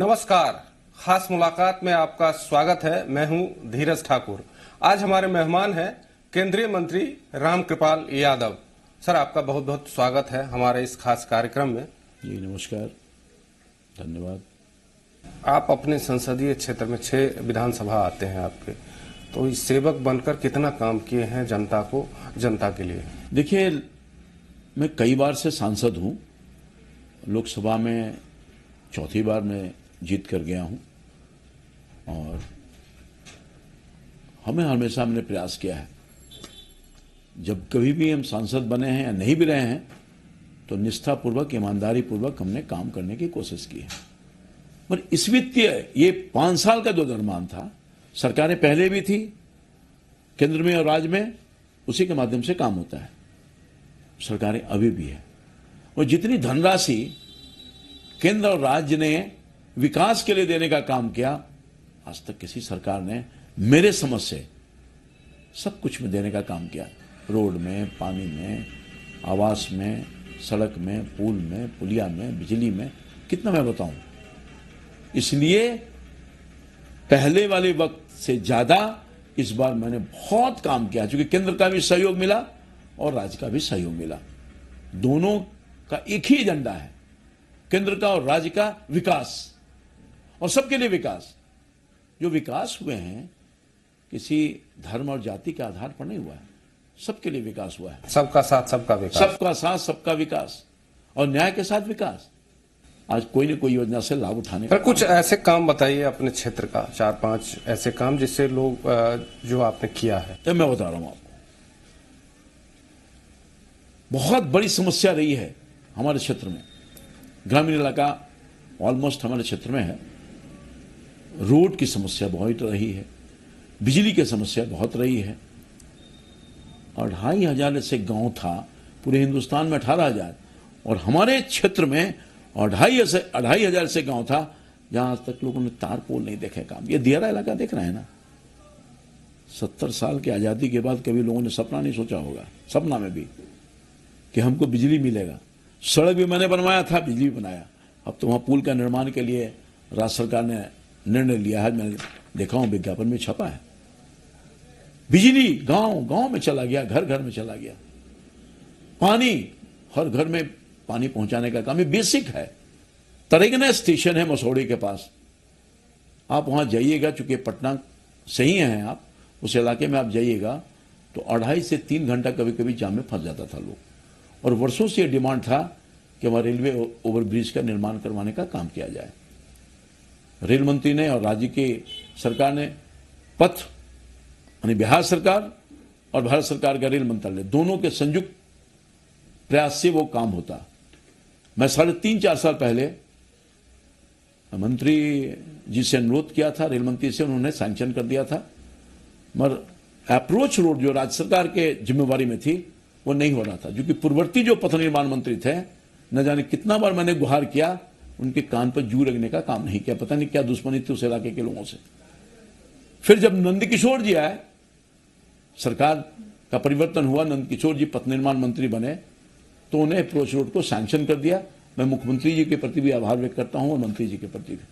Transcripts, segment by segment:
नमस्कार। खास मुलाकात में आपका स्वागत है। मैं हूं धीरज ठाकुर। आज हमारे मेहमान हैं केंद्रीय मंत्री रामकृपाल यादव। सर, आपका बहुत बहुत स्वागत है हमारे इस खास कार्यक्रम में। जी नमस्कार, धन्यवाद। आप अपने संसदीय क्षेत्र में 6 विधानसभा आते हैं आपके, तो इस सेवक बनकर कितना काम किए हैं जनता के लिए? देखिए, मैं कई बार से सांसद हूं। लोकसभा में चौथी बार मैं जीत कर गया हूं और हमेशा हमने प्रयास किया है, जब कभी भी हम सांसद बने हैं या नहीं भी रहे हैं तो निष्ठापूर्वक, ईमानदारी पूर्वक हमने काम करने की कोशिश की है। पर इस वित्तीय ये 5 साल का जो निर्माण था, सरकारें पहले भी थी केंद्र में और राज्य में, उसी के माध्यम से काम होता है। सरकारें अभी भी है और जितनी धनराशि केंद्र और राज्य ने विकास के लिए देने का काम किया, आज तक किसी सरकार ने मेरे समझ से सब कुछ में देने का काम किया। रोड में, पानी में, आवास में, सड़क में, पुल में, पुलिया में, बिजली में, कितना मैं बताऊं। इसलिए पहले वाले वक्त से ज्यादा इस बार मैंने बहुत काम किया, क्योंकि केंद्र का भी सहयोग मिला और राज्य का भी सहयोग मिला। दोनों का एक ही एजेंडा है, केंद्र का और राज्य का विकास, और सबके लिए विकास। जो विकास हुए हैं किसी धर्म और जाति के आधार पर नहीं हुआ है, सबके लिए विकास हुआ है। सबका साथ सबका विकास, सबका साथ सबका विकास और न्याय के साथ विकास। आज कोई न कोई योजना से लाभ उठाने का। कुछ ऐसे काम बताइए अपने क्षेत्र का, 4-5 ऐसे काम जिससे लोग जो आपने किया है। तो मैं बता रहा हूं आपको, बहुत बड़ी समस्या रही है हमारे क्षेत्र में। ग्रामीण इलाका ऑलमोस्ट हमारे क्षेत्र में है। रोड की समस्या बहुत रही है, बिजली की समस्या बहुत रही है। 2,500 से गांव था, पूरे हिंदुस्तान में 18,000, और हमारे क्षेत्र में 2,500 से गांव था जहां आज तक लोगों ने तार पोल नहीं देखे काम। ये दियारा इलाका देख रहे हैं ना। 70 साल की आजादी के बाद कभी लोगों ने सपना नहीं सोचा होगा, सपना में भी, कि हमको बिजली मिलेगा। सड़क भी मैंने बनवाया था, बिजली भी बनाया। अब तो वहां पुल का निर्माण के लिए राज्य सरकार ने निर्णय लिया है, मैंने देखा हूं, विज्ञापन में छपा है। बिजली गांव गांव में चला गया, घर घर में चला गया। पानी, हर घर में पानी पहुंचाने का काम, ये बेसिक है। तरेगना स्टेशन है मसौड़ी के पास, आप वहां जाइएगा, चूंकि पटना से ही हैं आप, उस इलाके में आप जाइएगा तो 2.5 से 3 घंटा कभी कभी जाम में फंस जाता था लोग। और वर्षों से यह डिमांड था कि हमारे रेलवे ओवरब्रिज का निर्माण करवाने का काम किया जाए। रेल मंत्री ने और राज्य की सरकार ने पथ, यानी बिहार सरकार और भारत सरकार का रेल मंत्रालय, दोनों के संयुक्त प्रयास से वो काम होता। मैं 3.5-4 साल पहले मंत्री जी से अनुरोध किया था, रेल मंत्री से, उन्होंने सैंक्शन कर दिया था, मगर अप्रोच रोड जो राज्य सरकार के जिम्मेवारी में थी वो नहीं हो रहा था। क्योंकि पूर्ववर्ती जो पथ निर्माण मंत्री थे, न जाने कितना बार मैंने गुहार किया, उनके कान पर जू रखने का काम नहीं किया। पता नहीं क्या दुश्मनी थी उस इलाके के लोगों से। फिर जब नंदकिशोर जी आए, सरकार का परिवर्तन हुआ, नंदकिशोर जी पथ निर्माण मंत्री बने, तो उन्हें अप्रोच रोड को सैंक्शन कर दिया। मैं मुख्यमंत्री जी के प्रति भी आभार व्यक्त करता हूं और मंत्री जी के प्रति भी।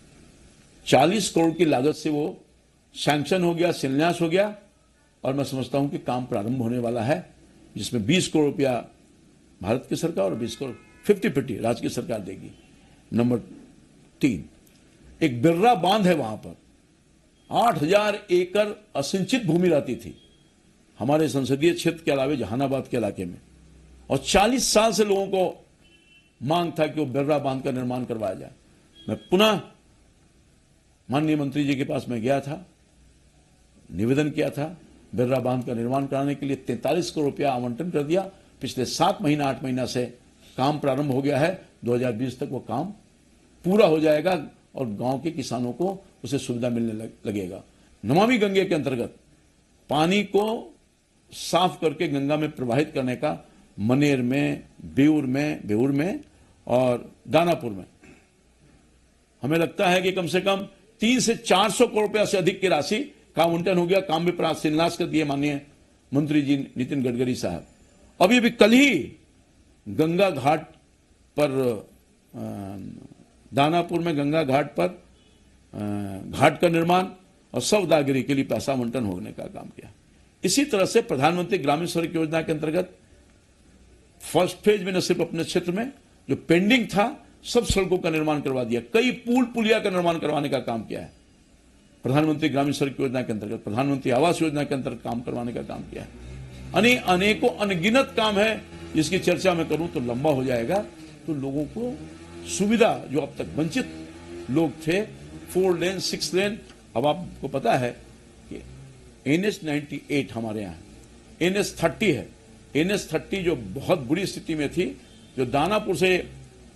40 करोड़ की लागत से वो सैंक्शन हो गया, शिलान्यास हो गया, और मैं समझता हूं कि काम प्रारंभ होने वाला है, जिसमें 20 करोड़ रुपया भारत की सरकार और 20 करोड़ 50-50 राज्य की सरकार देगी। नंबर 3, एक बिर्रा बांध है, वहां पर 8,000 एकड़ असिंचित भूमि रहती थी हमारे संसदीय क्षेत्र के अलावे जहानाबाद के इलाके में, और 40 साल से लोगों को मांग था कि वो बिर्रा बांध का निर्माण करवाया जाए। मैं पुनः माननीय मंत्री जी के पास मैं गया था, निवेदन किया था, बिर्रा बांध का निर्माण कराने के लिए 43 करोड़ रुपया आवंटन कर दिया। पिछले 7 महीना 8 महीना से काम प्रारंभ हो गया है। 2020 तक वो काम पूरा हो जाएगा और गांव के किसानों को उसे सुविधा मिलने लगेगा। नमामि गंगे के अंतर्गत पानी को साफ करके गंगा में प्रवाहित करने का मनेर में, बेउर में और दानापुर में हमें लगता है कि कम से कम 300 से 400 करोड़ रुपया से अधिक की राशि का आवंटन हो गया। काम भी प्राप्त शिलान्यास कर दिए माननीय मंत्री जी नितिन गडकरी साहब। अभी भी कल ही गंगा घाट पर दानापुर में गंगा घाट पर घाट का निर्माण और सौदागरी के लिए पैसा आवंटन होने का काम किया। इसी तरह से प्रधानमंत्री ग्रामीण सड़क योजना के अंतर्गत फर्स्ट फेज में न सिर्फ अपने क्षेत्र में जो पेंडिंग था सब सड़कों का निर्माण करवा दिया, कई पुल पुलिया का निर्माण करवाने का काम किया है। प्रधानमंत्री ग्रामीण सड़क योजना के अंतर्गत, प्रधानमंत्री आवास योजना के अंतर्गत काम करवाने का काम किया है। अनेकों अनगिनत काम है जिसकी चर्चा मैं करूं तो लंबा हो जाएगा। तो लोगों को सुविधा, जो अब तक वंचित लोग थे, 4 लेन 6 लेन, अब आपको पता है कि NH 98 हमारे यहाँ NH 30 है। NH 30 जो बहुत बुरी स्थिति में थी, जो दानापुर से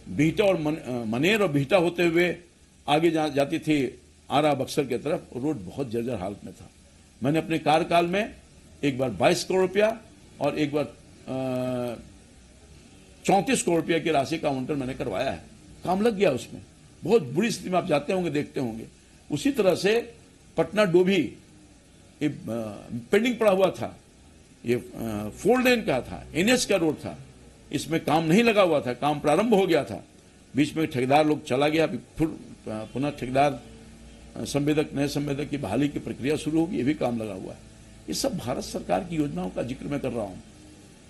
बिहटा और मनेर और बिहटा होते हुए आगे जाती थी आरा बक्सर की तरफ, रोड बहुत जर्जर हालत में था। मैंने अपने कार्यकाल में एक बार 22 करोड़ रुपया और एक बार 34 करोड़ रुपया की राशि का आवंटन मैंने करवाया है। काम लग गया उसमें। बहुत बुरी स्थिति में आप जाते होंगे, देखते होंगे। उसी तरह से पटना डोभी पेंडिंग पड़ा हुआ था, ये 4 लेन का था, NH का रोड था, इसमें काम नहीं लगा हुआ था, काम प्रारंभ हो गया था, बीच में ठेकेदार लोग चला गया, फिर पुनः ठेकेदार संवेदक, नए संवेदक की बहाली की प्रक्रिया शुरू होगी, ये भी काम लगा हुआ है। ये सब भारत सरकार की योजनाओं का जिक्र मैं कर रहा हूं।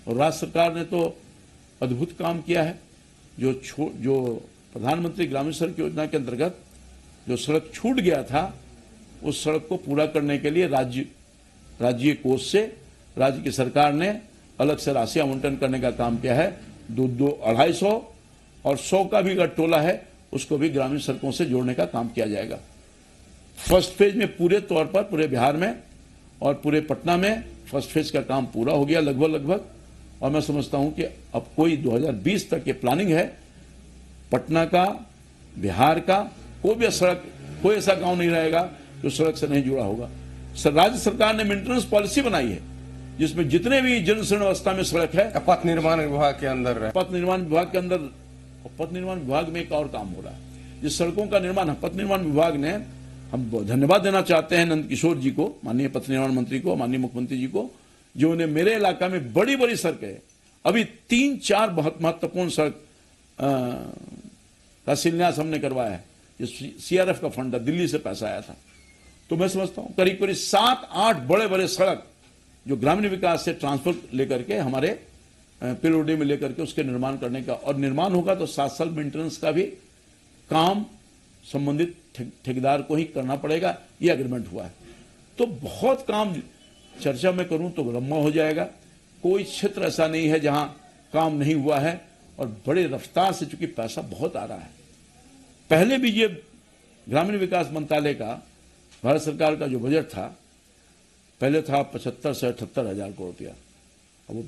और राज्य सरकार ने तो अद्भुत काम किया है। जो प्रधानमंत्री ग्रामीण सड़क योजना के अंतर्गत जो सड़क छूट गया था, उस सड़क को पूरा करने के लिए राज्य कोष से राज्य की सरकार ने अलग से राशि आवंटन करने का काम किया है। 250 और 100 का भी अगर टोला है उसको भी ग्रामीण सड़कों से जोड़ने का काम किया जाएगा। फर्स्ट फेज में पूरे तौर पर पूरे बिहार में और पूरे पटना में फर्स्ट फेज का काम पूरा हो गया लगभग। और मैं समझता हूं कि अब कोई 2020 तक ये प्लानिंग है, पटना का, बिहार का कोई ऐसा गांव नहीं रहेगा जो सड़क से नहीं जुड़ा होगा। राज्य सरकार ने मेंटेनेंस पॉलिसी बनाई है जिसमें जितने भी जीर्ण अवस्था में सड़क है, पथ निर्माण विभाग के अंदर पथ निर्माण विभाग के अंदर, पथ निर्माण विभाग में एक और काम हो रहा है जिस सड़कों का निर्माण पथ निर्माण विभाग ने, हम धन्यवाद देना चाहते हैं नंद किशोर जी को, माननीय पथ निर्माण मंत्री को, माननीय मुख्यमंत्री जी को, जो ने मेरे इलाका में बड़ी बड़ी सड़कें, अभी 3-4 बहुत महत्वपूर्ण सड़क का शिलान्यास हमने करवाया है। जो CRF का फंड है, दिल्ली से पैसा आया था। तो मैं समझता हूं करीब 7-8 बड़े सड़क जो ग्रामीण विकास से ट्रांसफर लेकर के हमारे पीडब्ल्यूडी में लेकर के उसके निर्माण करने का, और निर्माण होगा तो 7 साल मेंटेनेंस का भी काम संबंधित ठेकेदार को ही करना पड़ेगा, ये एग्रीमेंट हुआ है। तो बहुत काम चर्चा में करूं तो लंबा हो जाएगा। कोई क्षेत्र ऐसा नहीं है जहां काम नहीं हुआ है, और बड़े रफ्तार से, चूंकि पैसा बहुत आ रहा है। पहले भी ये ग्रामीण विकास मंत्रालय का, भारत सरकार का जो बजट था, पहले था 75 से 78 हजार करोड़ रुपया। अब वो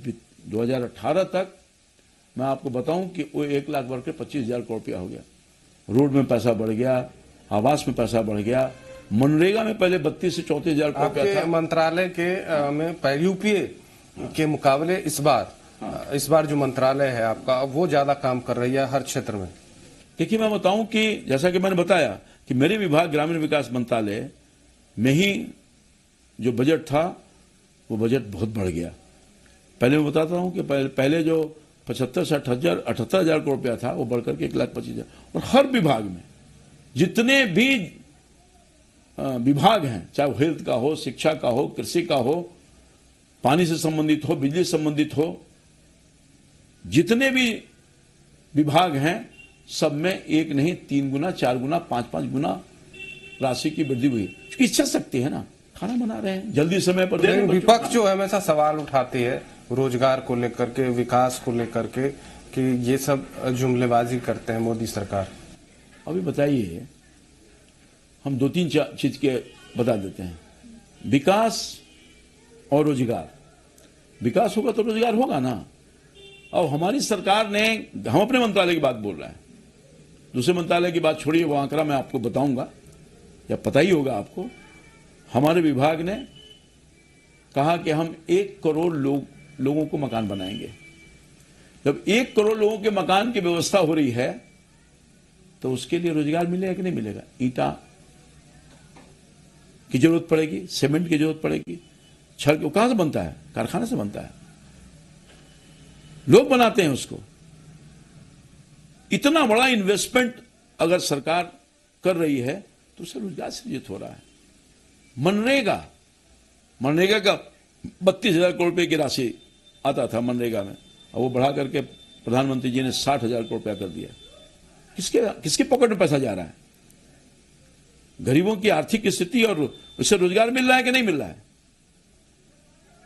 2018 तक मैं आपको बताऊं कि वो 1 लाख बढ़कर 25,000 करोड़ रुपया हो गया। रोड में पैसा बढ़ गया, आवास में पैसा बढ़ गया, मनरेगा में पहले 32 से 34 हजार करोड़ रुपया था। मंत्रालय के में यूपीए के मुकाबले इस बार जो मंत्रालय है आपका, वो ज्यादा काम कर रही है हर क्षेत्र में। देखिए, मैं बताऊं कि जैसा कि मैंने बताया कि मेरे विभाग ग्रामीण विकास मंत्रालय में ही जो बजट था वो बजट बहुत बढ़ गया। पहले मैं बताता हूं कि पहले जो 75 से 78 हजार करोड़ रुपया था वो बढ़कर के 1,25,000। और हर विभाग में जितने भी विभाग हैं, चाहे वो हेल्थ का हो, शिक्षा का हो, कृषि का हो, पानी से संबंधित हो, बिजली से संबंधित हो, जितने भी विभाग हैं सब में 1 नहीं 3 गुना, 4 गुना, 5-5 गुना राशि की वृद्धि हुई। क्योंकि इच्छा शक्ति है ना, खाना बना रहे हैं, जल्दी समय पर। विपक्ष जो है हमेशा सवाल उठाती है रोजगार को लेकर के, विकास को लेकर के, कि ये सब जुमलेबाजी करते हैं मोदी सरकार। अभी बताइए, हम 2-3 चीज के बता देते हैं। विकास और रोजगार, विकास होगा तो रोजगार होगा ना। और हमारी सरकार ने, हम अपने मंत्रालय की बात बोल रहे हैं, दूसरे मंत्रालय की बात छोड़िए, वो आंकड़ा मैं आपको बताऊंगा या पता ही होगा आपको। हमारे विभाग ने कहा कि हम 1 करोड़ लोगों को मकान बनाएंगे। जब 1 करोड़ लोगों के मकान की व्यवस्था हो रही है तो उसके लिए रोजगार मिलेगा कि नहीं मिलेगा? ईंटा की जरूरत पड़ेगी, सीमेंट की जरूरत पड़ेगी, छड़ को कहां से बनता है? कारखाने से बनता है, लोग बनाते हैं उसको। इतना बड़ा इन्वेस्टमेंट अगर सरकार कर रही है तो उससे रोजगार सृजित हो रहा है। मनरेगा मनरेगा का 32,000 करोड़ रुपए की राशि आता था मनरेगा में, और वो बढ़ा करके प्रधानमंत्री जी ने 60,000 करोड़ रुपया कर दिया। किसके पॉकेट में पैसा जा रहा है? गरीबों की आर्थिक स्थिति और उससे रोजगार मिल रहा है कि नहीं मिल रहा है?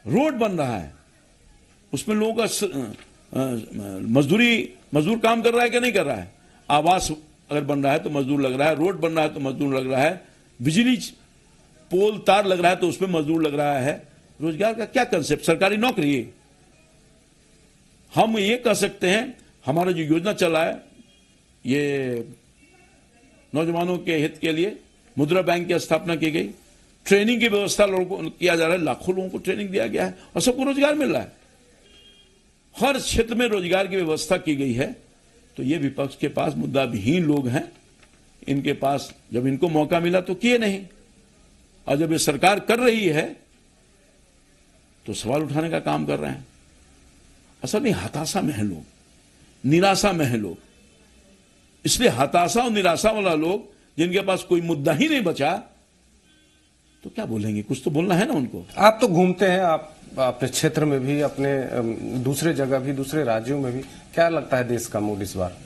रोड बन रहा है, उसमें लोगों का मजदूर काम कर रहा है कि नहीं कर रहा है? आवास अगर बन रहा है तो मजदूर लग रहा है, रोड बन रहा है तो मजदूर लग रहा है, बिजली पोल तार लग रहा है तो उसमें मजदूर लग रहा है। रोजगार का क्या कंसेप्ट? सरकारी नौकरी। हम ये कह सकते हैं हमारा जो योजना चला है ये नौजवानों के हित के लिए, मुद्रा बैंक की स्थापना की गई, ट्रेनिंग की व्यवस्था लोगों को किया जा रहा है, लाखों लोगों को ट्रेनिंग दिया गया है और सबको रोजगार मिल रहा है। हर क्षेत्र में रोजगार की व्यवस्था की गई है। तो ये विपक्ष के पास मुद्दा विहीन लोग हैं, इनके पास जब इनको मौका मिला तो किए नहीं, और जब ये सरकार कर रही है तो सवाल उठाने का काम कर रहे हैं। असल में हताशा में है लोग, निराशा में है लोग। इसलिए हताशा और निराशा वाला लोग जिनके पास कोई मुद्दा ही नहीं बचा तो क्या बोलेंगे? कुछ तो बोलना है ना उनको। आप तो घूमते हैं, आप अपने क्षेत्र में भी, अपने दूसरे जगह भी, दूसरे राज्यों में भी, क्या लगता है देश का मूड इस बार?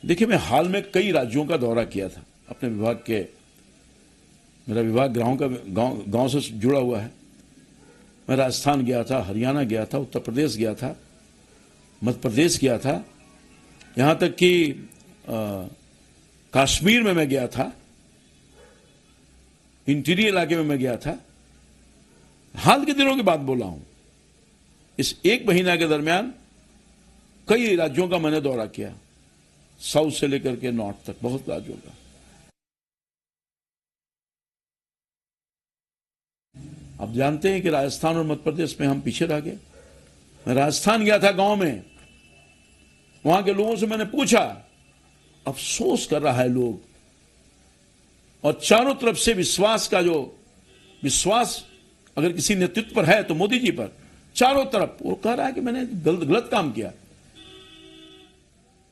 देखिए, मैं हाल में कई राज्यों का दौरा किया था अपने विभाग के। मेरा विभाग गांव से जुड़ा हुआ है। मैं राजस्थान गया था, हरियाणा गया था, उत्तर प्रदेश गया था, मध्य प्रदेश गया था, यहां तक कि कश्मीर में मैं गया था, इंटीरियर इलाके में मैं गया था। हाल के दिनों की बात बोला हूं। इस एक महीना के दरमियान कई राज्यों का मैंने दौरा किया, साउथ से लेकर के नॉर्थ तक, बहुत राज्यों का। आप जानते हैं कि राजस्थान और मध्य प्रदेश में हम पीछे रह गए। मैं राजस्थान गया था, गांव में, वहां के लोगों से मैंने पूछा, अफसोस कर रहा है लोग, और चारों तरफ से विश्वास का जो विश्वास अगर किसी नेतृत्व पर है तो मोदी जी पर। चारों तरफ वो कह रहा है कि मैंने गलत काम किया,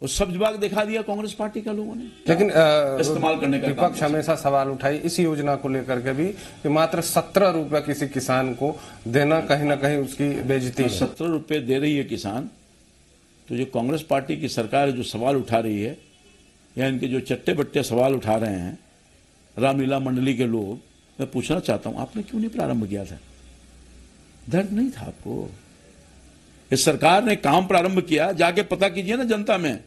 और सब्ज बाग दिखा दिया कांग्रेस पार्टी का लोगों ने। लेकिन इस्तेमाल करने का विपक्ष हमेशा सवाल उठाई इस योजना को लेकर के भी कि मात्र 17 रुपया किसी किसान को देना कहीं ना कहीं उसकी बेइज्जती है। 17 रुपए दे रही है किसान, तो जो कांग्रेस पार्टी की सरकार जो सवाल उठा रही है, या इनके जो चट्टे बट्टे सवाल उठा रहे हैं रामलीला मंडली के लोग, मैं पूछना चाहता हूं, आपने क्यों नहीं प्रारंभ किया था? दर्द नहीं था आपको? इस सरकार ने काम प्रारंभ किया, जाके पता कीजिए ना जनता में।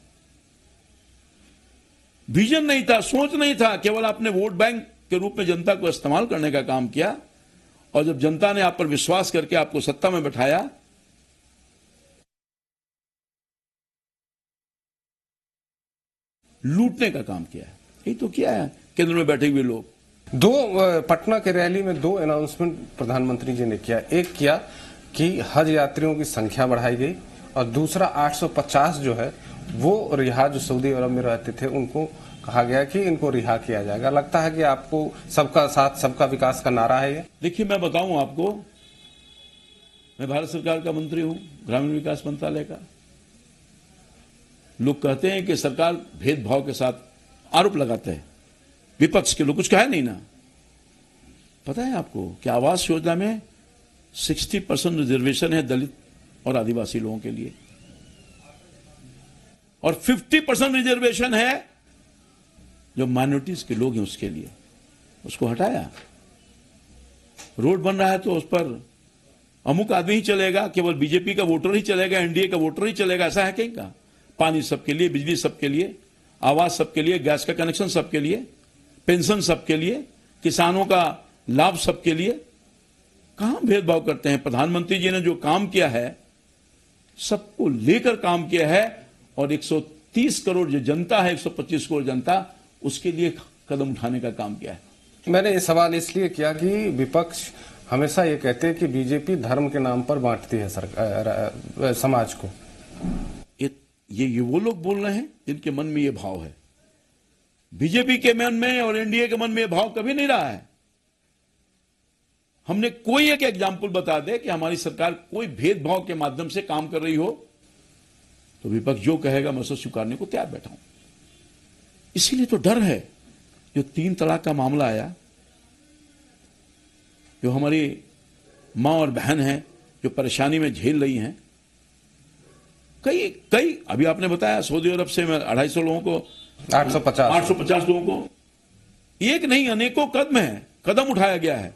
विजन नहीं था, सोच नहीं था, केवल आपने वोट बैंक के रूप में जनता को इस्तेमाल करने का काम किया, और जब जनता ने आप पर विश्वास करके आपको सत्ता में बैठाया, लूटने का काम किया। यही तो किया है केंद्र में बैठे हुए लोग। पटना के रैली में 2 अनाउंसमेंट प्रधानमंत्री जी ने किया। एक किया कि हज यात्रियों की संख्या बढ़ाई गई, और दूसरा 850 जो है वो रिहा, जो सऊदी अरब में रहते थे, उनको कहा गया कि इनको रिहा किया जाएगा। लगता है कि आपको सबका साथ सबका विकास का नारा है ये? देखिए, मैं बताऊं आपको, मैं भारत सरकार का मंत्री हूं, ग्रामीण विकास मंत्रालय का। लोग कहते हैं कि सरकार भेदभाव के साथ आरोप लगाते हैं, विपक्ष के लोग, कुछ कहा नहीं ना। पता है आपको कि आवास योजना में 60% रिजर्वेशन है दलित और आदिवासी लोगों के लिए, और 50% रिजर्वेशन है जो माइनॉरिटीज के लोग हैं उसके लिए। उसको हटाया। रोड बन रहा है तो उस पर अमुक आदमी ही चलेगा, केवल बीजेपी का वोटर ही चलेगा, एनडीए का वोटर ही चलेगा, ऐसा है कहीं का? पानी सबके लिए, बिजली सबके लिए, आवास सबके लिए, गैस का कनेक्शन सबके लिए, पेंशन सबके लिए, किसानों का लाभ सबके लिए। कहां भेदभाव करते हैं? प्रधानमंत्री जी ने जो काम किया है, सबको लेकर काम किया है, और 130 करोड़ जो जनता है, 125 करोड़ जनता, उसके लिए कदम उठाने का काम किया है। मैंने ये सवाल इसलिए किया कि विपक्ष हमेशा ये कहते हैं कि बीजेपी धर्म के नाम पर बांटती है समाज को। ये वो लोग बोल रहे हैं जिनके मन में ये भाव है। बीजेपी के मन में और एनडीए के मन में ये भाव कभी नहीं रहा है। हमने कोई एक एग्जाम्पल बता दे कि हमारी सरकार कोई भेदभाव के माध्यम से काम कर रही हो, तो विपक्ष जो कहेगा मैं उसे स्वीकारने को तैयार बैठा हूं। इसीलिए तो डर है जो 3 तलाक का मामला आया, जो हमारी माँ और बहन हैं जो परेशानी में झेल रही हैं, कई अभी आपने बताया सऊदी अरब से 250 लोगों को 850 लोगों को, एक नहीं अनेकों कदम उठाया गया है।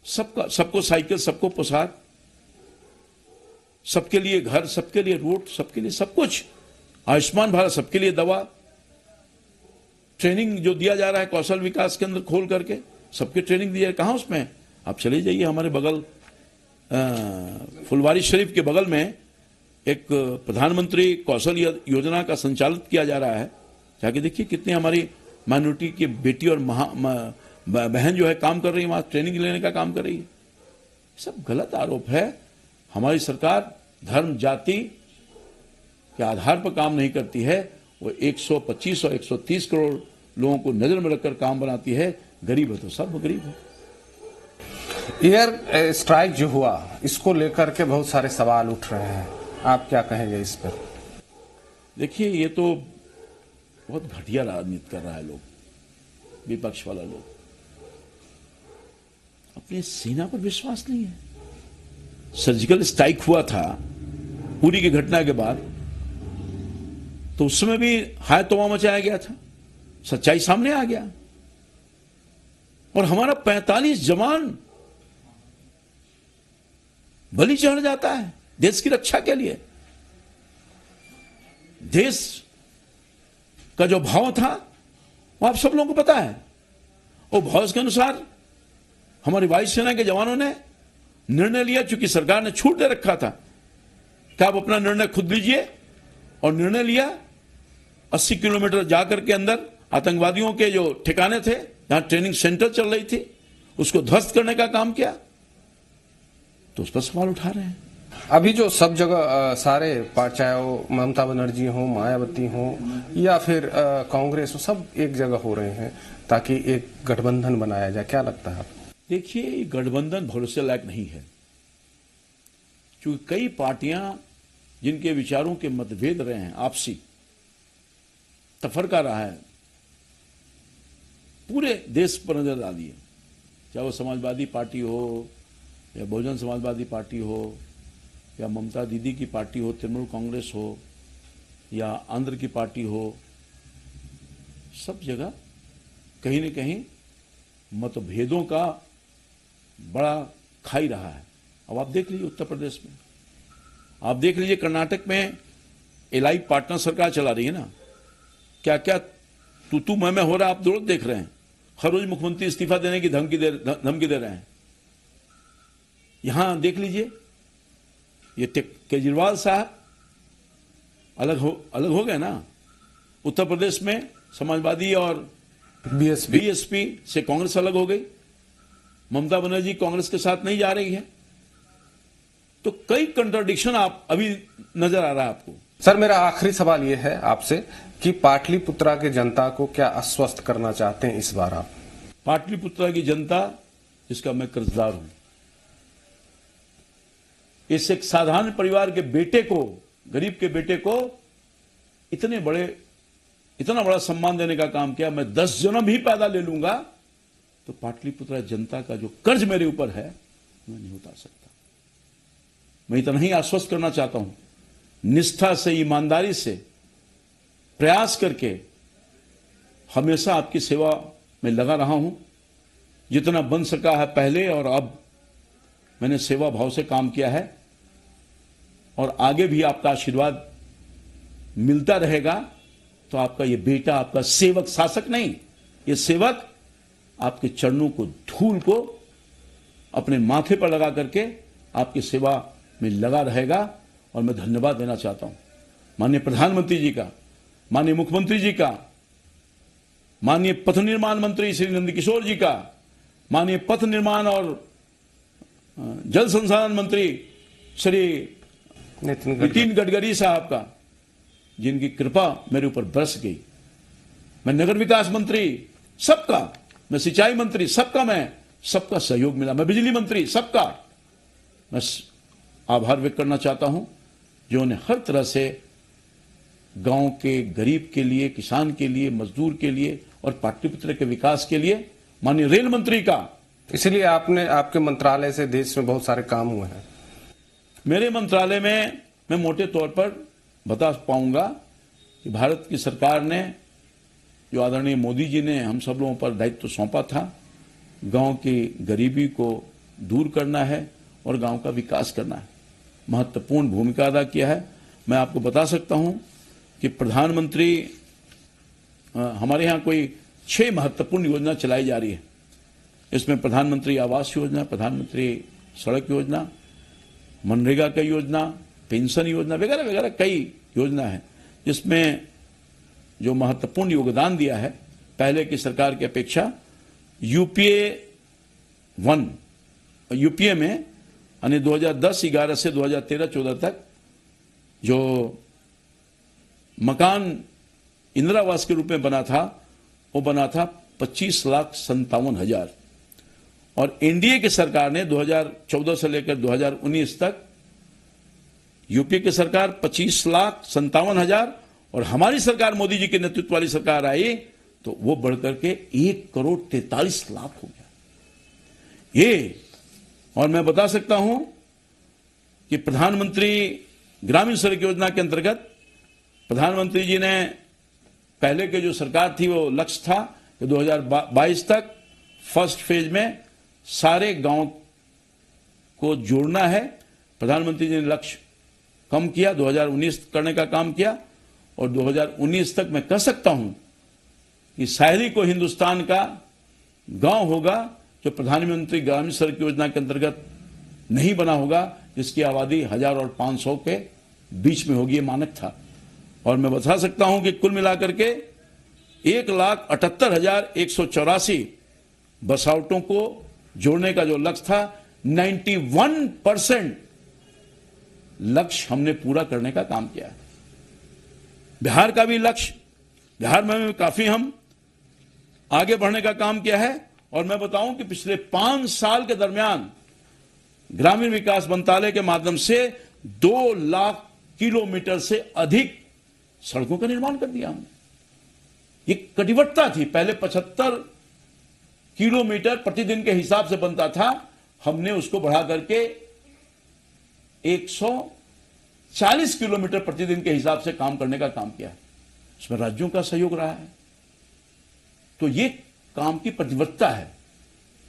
सबको साइकिल, सबको पोशाक, सबके लिए घर, सबके लिए रोड, सबके लिए सब कुछ, आयुष्मान भारत, सबके लिए दवा, ट्रेनिंग जो दिया जा रहा है कौशल विकास केंद्र खोल करके सबके ट्रेनिंग दी है। कहां उसमें आप चले जाइए, हमारे बगल फुलवारी शरीफ के बगल में एक प्रधानमंत्री कौशल योजना का संचालित किया जा रहा है, जाके देखिए कितनी हमारी माइनॉरिटी की बेटी और बहन जो है काम कर रही है, वहां ट्रेनिंग लेने का काम कर रही है। सब गलत आरोप है। हमारी सरकार धर्म जाति के आधार पर काम नहीं करती है, वो 125 और 130 करोड़ लोगों को नजर में रखकर काम बनाती है। गरीब है तो सब गरीब है। एयर स्ट्राइक जो हुआ, इसको लेकर के बहुत सारे सवाल उठ रहे हैं, आप क्या कहेंगे इस पर? देखिए, ये तो बहुत घटिया राजनीति कर रहा है लोग, विपक्ष वाला लोग। अपनी सेना पर विश्वास नहीं है। सर्जिकल स्ट्राइक हुआ था उरी की घटना के बाद, तो उस समय भी हाय तौबा मचाया गया था, सच्चाई सामने आ गया, और हमारा 45 जवान बलि चढ़ जाता है देश की रक्षा के लिए। देश का जो भाव था वो आप सब लोगों को पता है, और भाव के अनुसार हमारी वायुसेना के जवानों ने निर्णय लिया, चूंकि सरकार ने छूट दे रखा था कि आप अपना निर्णय खुद लीजिए, और निर्णय लिया 80 किलोमीटर जाकर के अंदर आतंकवादियों के जो ठिकाने थे, जहां ट्रेनिंग सेंटर चल रही थी, उसको ध्वस्त करने का काम किया। तो उस पर सवाल उठा रहे हैं। अभी जो सब जगह सारे चाहे वो ममता बनर्जी हो, मायावती हो या फिर कांग्रेस हो, सब एक जगह हो रहे हैं ताकि एक गठबंधन बनाया जाए, क्या लगता है आपको? देखिए, ये गठबंधन भरोसे लायक नहीं है, क्योंकि कई पार्टियां जिनके विचारों के मतभेद रहे हैं, आपसी तफरका रहा है, पूरे देश पर नजर डाली है, चाहे वो समाजवादी पार्टी हो या बहुजन समाजवादी पार्टी हो या ममता दीदी की पार्टी हो, तृणमूल कांग्रेस हो या आंध्र की पार्टी हो, सब जगह कहीं न कहीं मतभेदों का बड़ा खाई रहा है। अब आप देख लीजिए उत्तर प्रदेश में, आप देख लीजिए कर्नाटक में एलाइव पार्टनर सरकार चला रही है ना, क्या क्या तू मैं हो रहा, आप जरूर देख रहे हैं। हर रोज मुख्यमंत्री इस्तीफा देने की धमकी दे रहे हैं। यहां देख लीजिए, ये केजरीवाल साहब अलग हो गए ना। उत्तर प्रदेश में समाजवादी और बीएसपी से कांग्रेस अलग हो गई, ममता बनर्जी कांग्रेस के साथ नहीं जा रही है। तो कई कंट्राडिक्शन आप अभी नजर आ रहा है आपको। सर, मेरा आखिरी सवाल यह है आपसे कि पाटलिपुत्रा की जनता को क्या आश्वस्त करना चाहते हैं इस बार आप? पाटलिपुत्रा की जनता, जिसका मैं कर्जदार हूं, इस एक साधारण परिवार के बेटे को, गरीब के बेटे को इतना बड़ा सम्मान देने का काम किया। मैं 10 जन्म ही पैदा ले लूंगा तो पाटलिपुत्रा जनता का जो कर्ज मेरे ऊपर है मैं नहीं उतार सकता। मैं इतना ही आश्वस्त करना चाहता हूं, निष्ठा से, ईमानदारी से प्रयास करके हमेशा आपकी सेवा में लगा रहा हूं। जितना बन सका है पहले और अब मैंने सेवा भाव से काम किया है, और आगे भी आपका आशीर्वाद मिलता रहेगा। तो आपका ये बेटा, आपका सेवक, शासक नहीं, ये सेवक आपके चरणों को, धूल को अपने माथे पर लगा करके आपकी सेवा में लगा रहेगा। और मैं धन्यवाद देना चाहता हूं माननीय प्रधानमंत्री जी का, माननीय मुख्यमंत्री जी का, माननीय पथ निर्माण मंत्री श्री नंदकिशोर जी का, माननीय पथ निर्माण और जल संसाधन मंत्री श्री नितिन गडकरी साहब का, जिनकी कृपा मेरे ऊपर बरस गई। मैं नगर विकास मंत्री, सबका, मैं सिंचाई मंत्री, सबका सहयोग मिला। मैं बिजली मंत्री, सबका मैं आभार व्यक्त करना चाहता हूं, जो उन्हें हर तरह से गांव के गरीब के लिए, किसान के लिए, मजदूर के लिए और पाटलिपुत्र के विकास के लिए माननीय रेल मंत्री का। इसलिए आपके मंत्रालय से देश में बहुत सारे काम हुए हैं। मेरे मंत्रालय में मैं मोटे तौर पर बता पाऊंगा कि भारत की सरकार ने, जो आदरणीय मोदी जी ने हम सब लोगों पर दायित्व सौंपा था, गांव की गरीबी को दूर करना है और गांव का विकास करना है, महत्वपूर्ण भूमिका अदा किया है। मैं आपको बता सकता हूं कि प्रधानमंत्री, हमारे यहां कोई 6 महत्वपूर्ण योजना चलाई जा रही है। इसमें प्रधानमंत्री आवास योजना, प्रधानमंत्री सड़क योजना, मनरेगा की योजना, पेंशन योजना वगैरह वगैरह कई योजना है, जिसमें जो महत्वपूर्ण योगदान दिया है पहले की सरकार की अपेक्षा यूपीए में यानी 2010-11 से 2013-14 तक जो मकान इंदिरा आवास के रूप में बना था, वो बना था 25,57,000 और एनडीए की सरकार ने 2014 से लेकर 2019 तक यूपीए की सरकार 25,57,000 और हमारी सरकार मोदी जी के नेतृत्व वाली सरकार आई तो वो बढ़कर के 1,43,00,000 हो गया। ये और मैं बता सकता हूं कि प्रधानमंत्री ग्रामीण सड़क योजना के अंतर्गत प्रधानमंत्री जी ने, पहले के जो सरकार थी वो लक्ष्य था कि 2022 तक फर्स्ट फेज में सारे गांव को जोड़ना है। प्रधानमंत्री जी ने लक्ष्य कम किया, 2019 करने का काम किया और 2019 तक मैं कह सकता हूं कि शायद ही कोई हिंदुस्तान का गांव होगा जो प्रधानमंत्री ग्रामीण सड़क योजना के अंतर्गत नहीं बना होगा, जिसकी आबादी 1000 और 500 के बीच में होगी, ये मानक था। और मैं बता सकता हूं कि कुल मिलाकर के 1,78,184 बसावटों को जोड़ने का जो लक्ष्य था, 91% लक्ष्य हमने पूरा करने का काम किया है। बिहार का भी लक्ष्य, बिहार में काफी हम आगे बढ़ने का काम किया है। और मैं बताऊं कि पिछले 5 साल के दरमियान ग्रामीण विकास मंत्रालय के माध्यम से 2 लाख किलोमीटर से अधिक सड़कों का निर्माण कर दिया हमने। ये कटिबद्धता थी, पहले 75 किलोमीटर प्रतिदिन के हिसाब से बनता था, हमने उसको बढ़ा करके 140 किलोमीटर प्रतिदिन के हिसाब से काम करने का काम किया है। इसमें राज्यों का सहयोग रहा है। तो ये काम की प्रतिबद्धता है।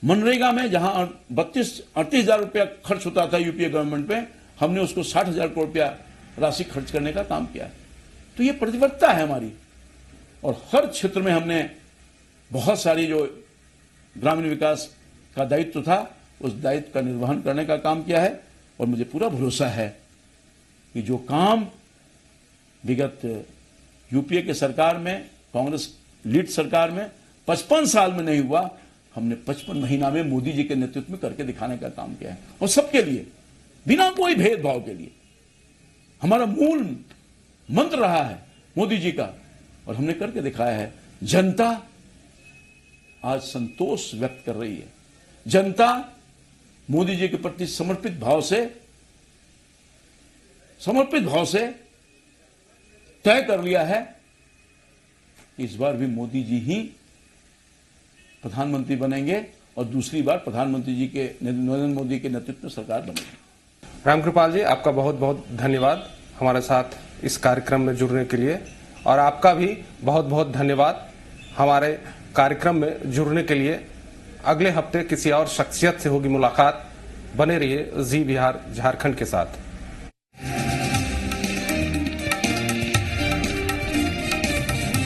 मनरेगा में जहां 38,000 रुपया खर्च होता था यूपीए गवर्नमेंट में, हमने उसको 60,000 करोड़ रुपया राशि खर्च करने का काम किया है। तो ये प्रतिबद्धता है हमारी। और हर क्षेत्र में हमने बहुत सारी जो ग्रामीण विकास का दायित्व था, उस दायित्व का निर्वहन करने का काम किया है। और मुझे पूरा भरोसा है कि जो काम विगत यूपीए के सरकार में, कांग्रेस लीड सरकार में 55 साल में नहीं हुआ, हमने 55 महीना में मोदी जी के नेतृत्व में करके दिखाने का काम किया है। और सबके लिए, बिना कोई भेदभाव के लिए, हमारा मूल मंत्र रहा है मोदी जी का, और हमने करके दिखाया है। जनता आज संतोष व्यक्त कर रही है। जनता मोदी जी के प्रति समर्पित भाव से तय कर लिया है कि इस बार भी मोदी जी ही प्रधानमंत्री बनेंगे और दूसरी बार प्रधानमंत्री जी के, नरेंद्र मोदी के नेतृत्व में सरकार बनेगी। रामकृपाल जी, आपका बहुत बहुत धन्यवाद हमारे साथ इस कार्यक्रम में जुड़ने के लिए, और आपका भी बहुत बहुत धन्यवाद हमारे कार्यक्रम में जुड़ने के लिए। अगले हफ्ते किसी और शख्सियत से होगी मुलाकात। बने रहिए जी बिहार झारखंड के साथ।